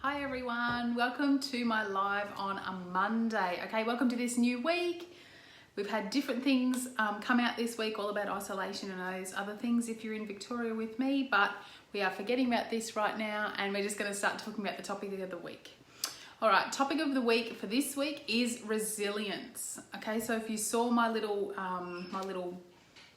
Hi everyone, welcome to my live on a Monday. Okay, welcome to this new week. We've had different things come out this week, all about isolation and those other things if you're in Victoria with me, but we are forgetting about this right now and we're just going to start talking about the topic of the week. All right, topic of the week for this week is resilience. Okay, so if you saw my little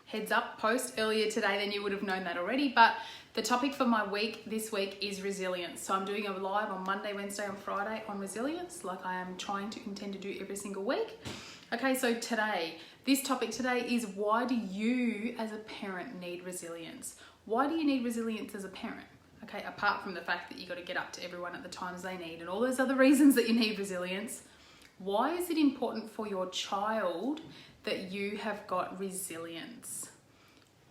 heads up post earlier today, then you would have known that already, but the topic for my week this week is resilience. So I'm doing a live on Monday, Wednesday and Friday on resilience, like I am trying to intend to do every single week. Okay, so this topic today is, why do you as a parent need resilience? Why do you need resilience as a parent? Okay, apart from the fact that you got to get up to everyone at the times they need and all those other reasons that you need resilience, why is it important for your child that you have got resilience?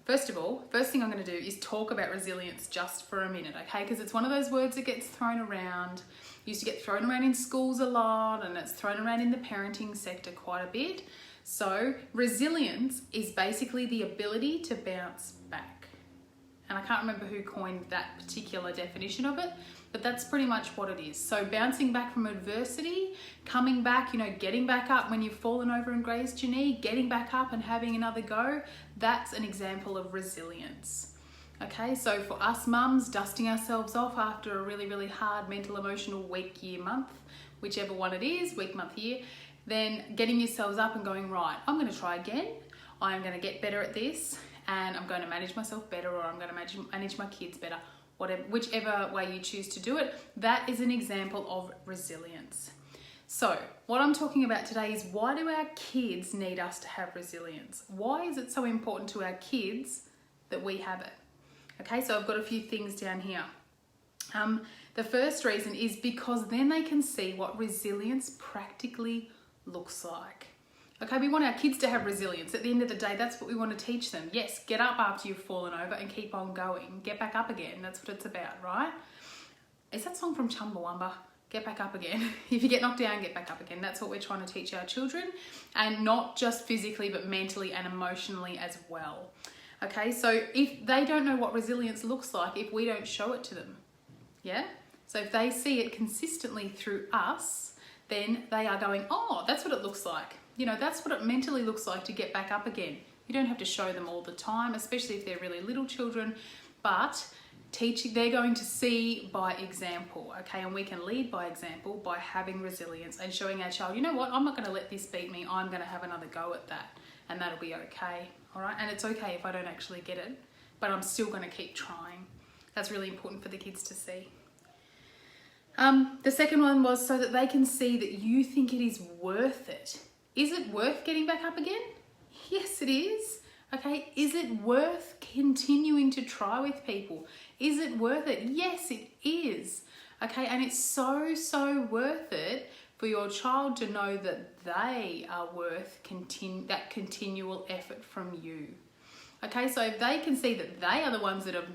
First of all, first thing I'm going to do is talk about resilience just for a minute, okay? Because it's one of those words that gets thrown around. It used to get thrown around in schools a lot, and it's thrown around in the parenting sector quite a bit. So resilience is basically the ability to bounce back. And I can't remember who coined that particular definition of it, but that's pretty much what it is. So bouncing back from adversity, coming back, getting back up when you've fallen over and grazed your knee, getting back up and having another go, that's an example of resilience. Okay, so for us mums, dusting ourselves off after a really, really hard mental, emotional week, year, month, whichever one it is, week, month, year, then getting yourselves up and going, right, I'm going to try again. I'm going to get better at this and I'm going to manage myself better, or I'm going to manage my kids better. Whichever way you choose to do it, that is an example of resilience. So what I'm talking about today is, why do our kids need us to have resilience? Why is it so important to our kids that we have it? Okay, so I've got a few things down here. The first reason is because then they can see what resilience practically looks like. Okay, we want our kids to have resilience. At the end of the day, that's what we want to teach them. Yes, get up after you've fallen over and keep on going. Get back up again. That's what it's about, right? Is that song from Chumbawamba? Get back up again. If you get knocked down, get back up again. That's what we're trying to teach our children, and not just physically, but mentally and emotionally as well. Okay, so if they don't know what resilience looks like, if we don't show it to them, yeah? So if they see it consistently through us, then they are going, oh, that's what it looks like. That's what it mentally looks like to get back up again. You don't have to show them all the time, especially if they're really little children, but they're going to see by example, okay? And we can lead by example by having resilience and showing our child, you know what, I'm not going to let this beat me. I'm going to have another go at that, and that'll be okay, all right? And it's okay if I don't actually get it, but I'm still going to keep trying. That's really important for the kids to see. The second one was so that they can see that you think it is worth it. Is it worth getting back up again? Yes, it is. Okay, is it worth continuing to try with people? Is it worth it? Yes, it is. Okay, and it's so worth it for your child to know that they are worth that continual effort from you. Okay, so if they can see that they are the ones that have,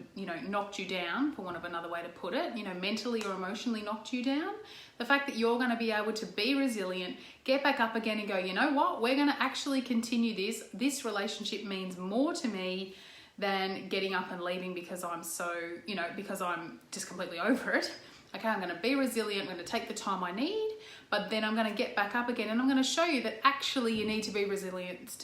knocked you down, for want of another way to put it, mentally or emotionally knocked you down, the fact that you're going to be able to be resilient, get back up again and go, you know what, we're going to actually continue this. This relationship means more to me than getting up and leaving because I'm because I'm just completely over it. Okay, I'm going to be resilient, I'm going to take the time I need, but then I'm going to get back up again, and I'm going to show you that actually you need to be resilient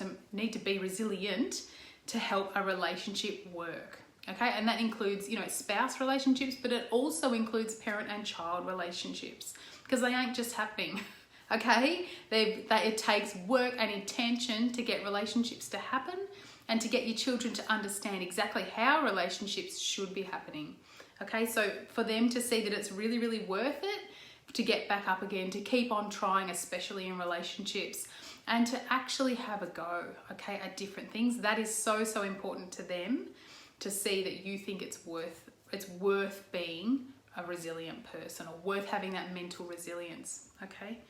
to help a relationship work. Okay, and that includes, spouse relationships, but it also includes parent and child relationships, because they ain't just happening. Okay, it takes work and intention to get relationships to happen and to get your children to understand exactly how relationships should be happening. Okay, so for them to see that it's really, really worth it to get back up again, to keep on trying, especially in relationships, and to actually have a go, okay, at different things. That is so important to them, to see that you think it's worth being a resilient person, or worth having that mental resilience, okay?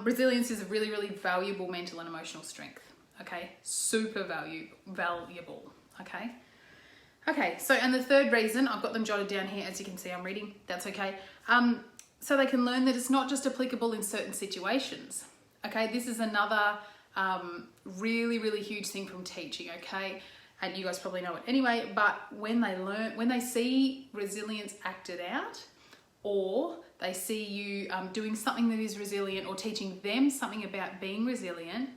Resilience is a really, really valuable mental and emotional strength, okay? Super valuable, okay? Okay, so, and the third reason, I've got them jotted down here, as you can see, I'm reading, that's okay. So they can learn that it's not just applicable in certain situations. Okay, this is another really, really huge thing from teaching, okay? And you guys probably know it anyway, but when they see resilience acted out, or they see you doing something that is resilient or teaching them something about being resilient,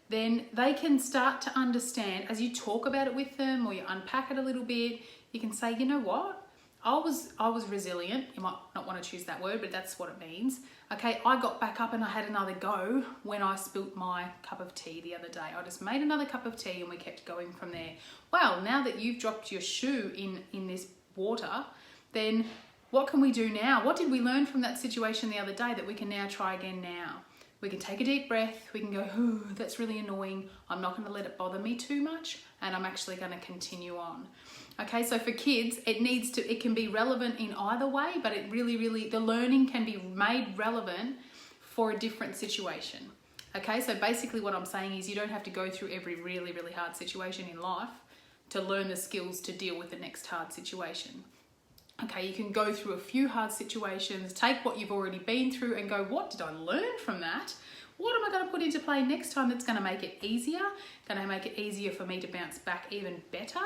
then they can start to understand as you talk about it with them or you unpack it a little bit. You can say, you know what? I was resilient. You might not want to choose that word, but that's what it means. Okay, I got back up and I had another go when I spilt my cup of tea the other day. I just made another cup of tea and we kept going from there. Well, now that you've dropped your shoe in this water, then what can we do now? What did we learn from that situation the other day that we can now try again now? We can take a deep breath. We can go, oh, that's really annoying. I'm not going to let it bother me too much, and I'm actually going to continue on. Okay, so for kids, it can be relevant in either way, but it really, the learning can be made relevant for a different situation. Okay, so basically what I'm saying is you don't have to go through every really hard situation in life to learn the skills to deal with the next hard situation. Okay, you can go through a few hard situations, take what you've already been through and go, what did I learn from that? What am I going to put into play next time that's going to make it easier? Going to make it easier for me to bounce back even better?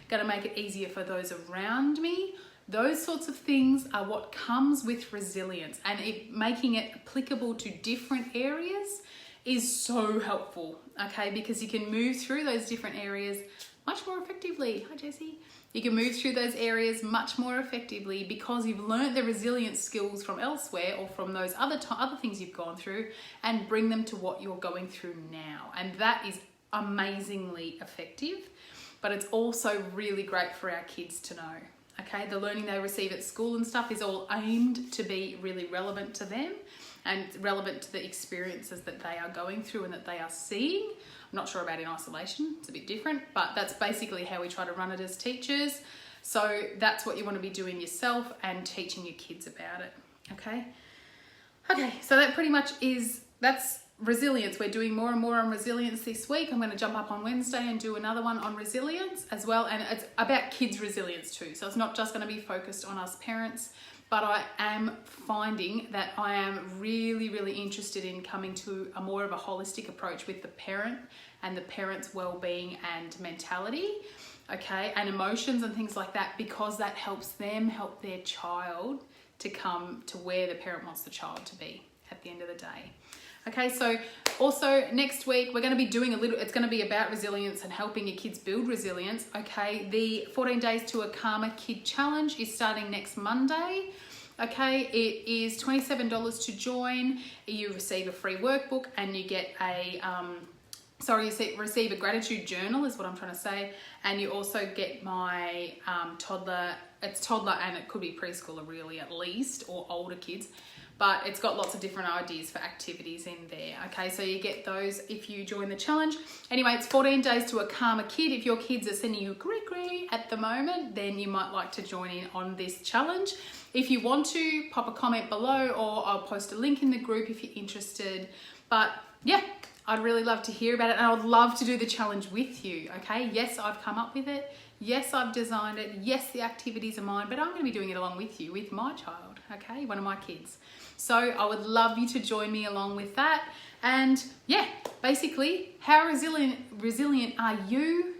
Going to make it easier for those around me? Those sorts of things are what comes with resilience, and making it applicable to different areas is so helpful, okay? Because you can move through those different areas much more effectively. Hi, Jessie. You can move through those areas much more effectively because you've learned the resilience skills from elsewhere or from those other things you've gone through, and bring them to what you're going through now. And that is amazingly effective, but it's also really great for our kids to know. Okay, the learning they receive at school and stuff is all aimed to be really relevant to them and relevant to the experiences that they are going through and that they are seeing. I'm not sure about in isolation, it's a bit different, but that's basically how we try to run it as teachers. So that's what you want to be doing yourself and teaching your kids about it, okay? Okay, so that pretty much that's resilience. We're doing more and more on resilience this week. I'm going to jump up on Wednesday and do another one on resilience as well, and it's about kids' resilience too. So it's not just going to be focused on us parents, but I am finding that I am really interested in coming to a more of a holistic approach with the parent and the parent's well-being and mentality, okay, and emotions and things like that, because that helps them help their child to come to where the parent wants the child to be at the end of the day. Okay, so also next week we're going to be doing it's going to be about resilience and helping your kids build resilience. Okay, the 14 Days to a Calmer Kid Challenge is starting next Monday. Okay, it is $27 to join. You receive a free workbook and you get receive a gratitude journal is what I'm trying to say. And you also get my toddler and it could be preschooler really at least, or older kids. But it's got lots of different ideas for activities in there. Okay, so you get those if you join the challenge. Anyway, it's 14 Days to a Calmer Kid. If your kids are sending you gree at the moment, then you might like to join in on this challenge. If you want to, pop a comment below, or I'll post a link in the group if you're interested. But yeah, I'd really love to hear about it, and I would love to do the challenge with you, okay? Yes, I've come up with it. Yes, I've designed it. Yes, the activities are mine, but I'm going to be doing it along with you, with my child, okay? One of my kids. So I would love you to join me along with that. And yeah, basically, how resilient are you?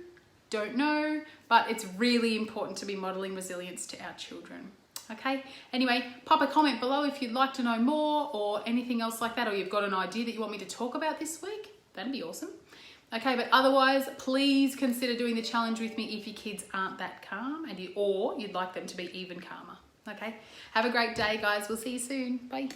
Don't know, but it's really important to be modeling resilience to our children. Okay, anyway, pop a comment below if you'd like to know more or anything else like that, or you've got an idea that you want me to talk about this week. That'd be awesome. Okay, but otherwise, please consider doing the challenge with me if your kids aren't that calm or you'd like them to be even calmer. Okay, have a great day, guys. We'll see you soon. Bye.